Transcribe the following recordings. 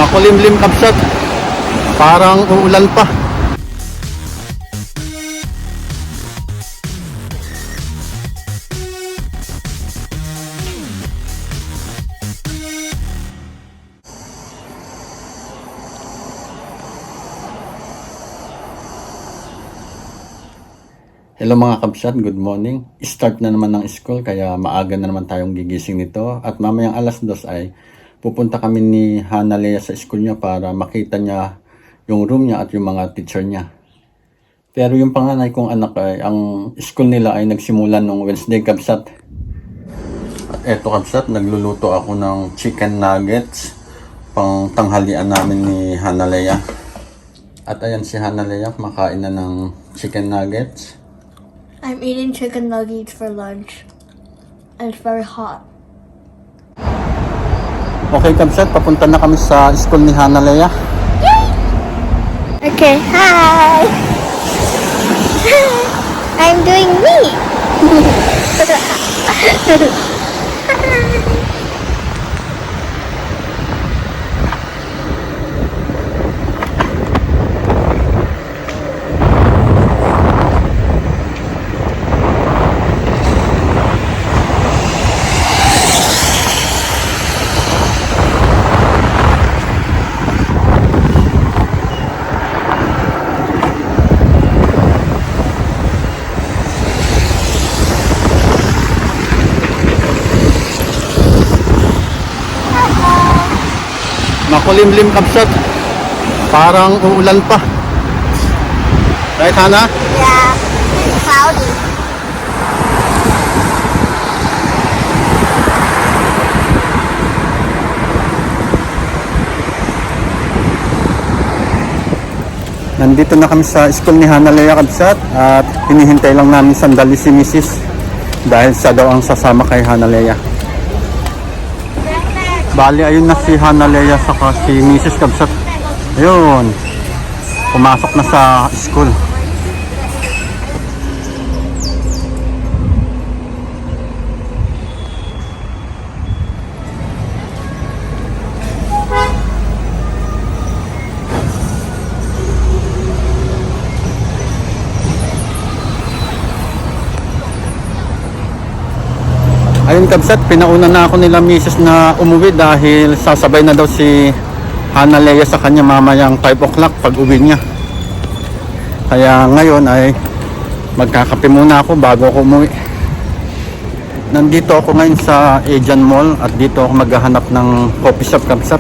Makulimlim kapsat. Parang uulan pa. Hello mga kabsat, good morning. Start na naman ng school kaya maaga na naman tayong gigising nito. At mamayang alas 2 ay pupunta kami ni Hana Lea sa school niya para makita niya yung room niya at yung mga teacher niya. Pero yung panganay kong anak ay ang school nila ay nagsimula nung Wednesday kabsat. At eto kabsat, nagluluto ako ng chicken nuggets pang tanghalian namin ni Hana Lea. At ayan si Hana Lea, kumakain na ng chicken nuggets. I'm eating chicken nuggets for lunch. And it's very hot. Okay, kabsat, papunta na kami sa school ni Hana Lea. Okay, hi! I'm doing me! Makulimlim kapsat. Parang uulan pa. Right, Hana? Yeah, it's cloudy. Nandito na kami sa school ni Hana Lea kabsat. At hinihintay lang namin sandali si Mrs. Dahil siya daw ang sasama kay Hana Lea. Bali, ayun na si Hana Lea saka si Mrs. kabsat. Ayun. Pumasok na sa school. Ayun kabsat, pinauna na ako nila Mrs. na umuwi dahil sasabay na daw si Hana Lea sa kanya mamayang 5 o'clock pag uwi niya. Kaya ngayon ay magkakape muna ako bago ako umuwi. Nandito ako ngayon sa Asian Mall at dito ako maghahanap ng coffee shop kabsat.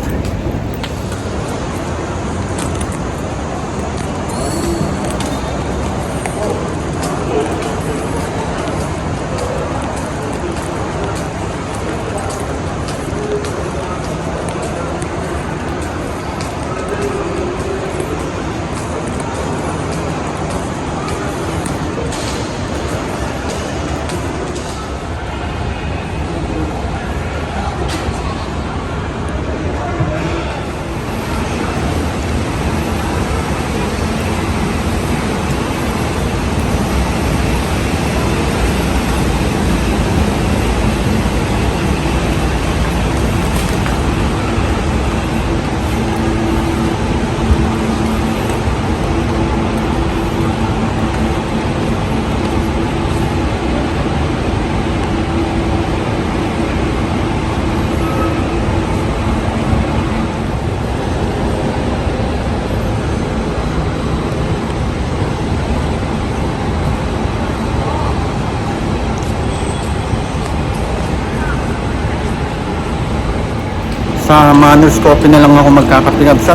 Sa Manners Coffee na lang ako magkakape kabsat.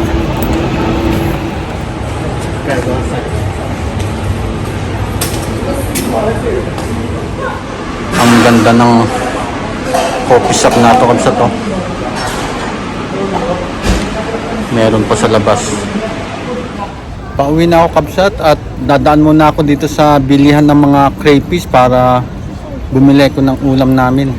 Ang ganda ng coffee shop na ito kabsat oh. Meron pa sa labas. Pauwi na ako kabsat at dadaan muna ako dito sa bilihan ng mga crayfish para bumili ko ng ulam namin.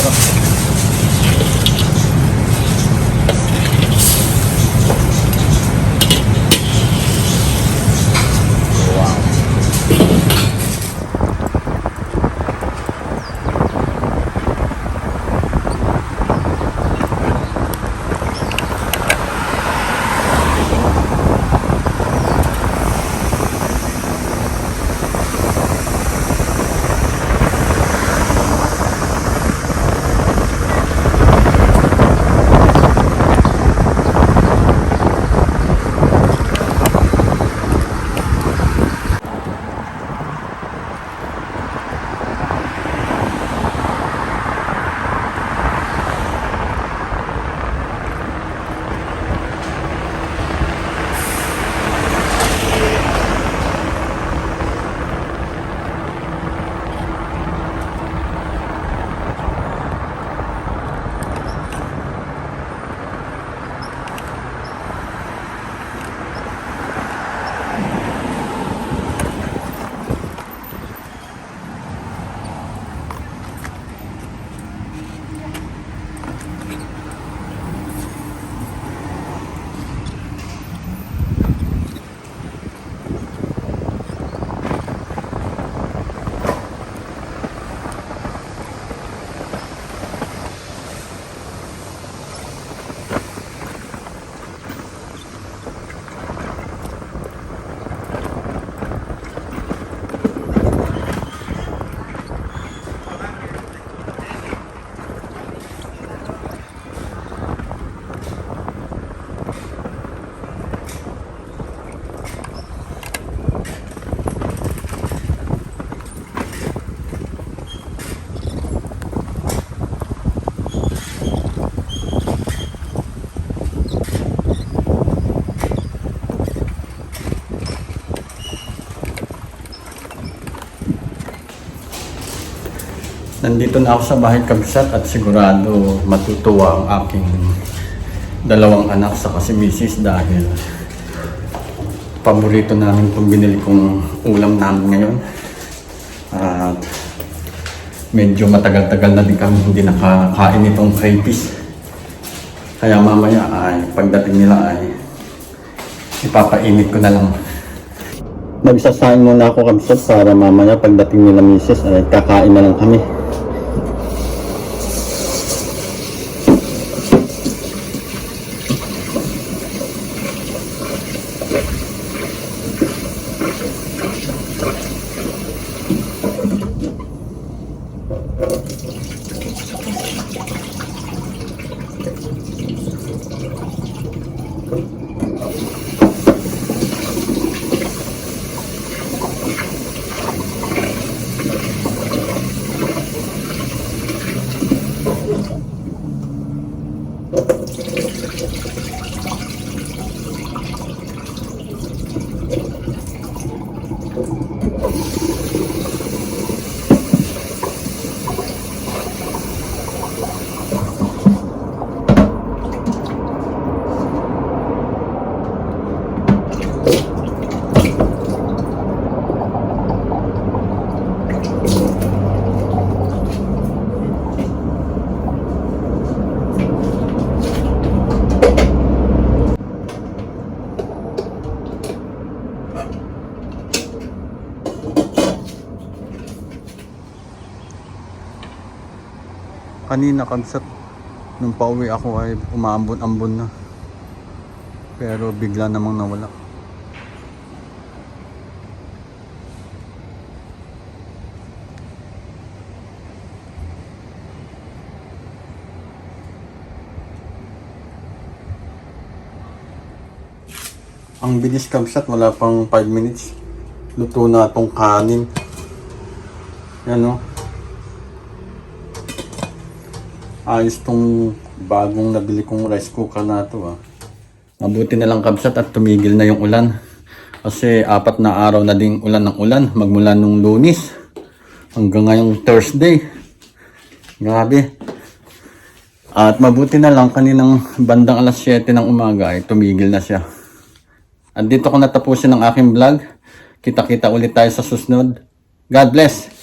Sarap. Wow. Nandito na ako sa bahay kabsat at sigurado matutuwa ang aking dalawang anak sa kasi misis dahil paborito namin itong binili kong ulam namin ngayon. At medyo matagal-tagal na din kami hindi nakakain itong crayfish. Kaya mamaya ay pagdating nila ay ipapainit ko na lang. Nagsasain muna ako kabsat para mamaya pagdating nila misis ay kakain na lang kami. Kanina kabsat, nung pauwi ako ay umaambon-ambon na. Pero bigla namang nawala. Ang bilis kabsat, wala pang 5 minutes. Luto na itong kanin. Yan o. Ayos tong bagong nabili kong rice cooker na ito. Mabuti na lang kabsat at tumigil na yung ulan. Kasi 4 na araw na ding ulan ng ulan. Magmula nung Lunes hanggang ngayong Thursday. Grabe. At mabuti na lang kaninang bandang alas 7 ng umaga ay tumigil na siya. At dito ko natapusin ang aking vlog. Kita-kita ulit tayo sa susunod. God bless!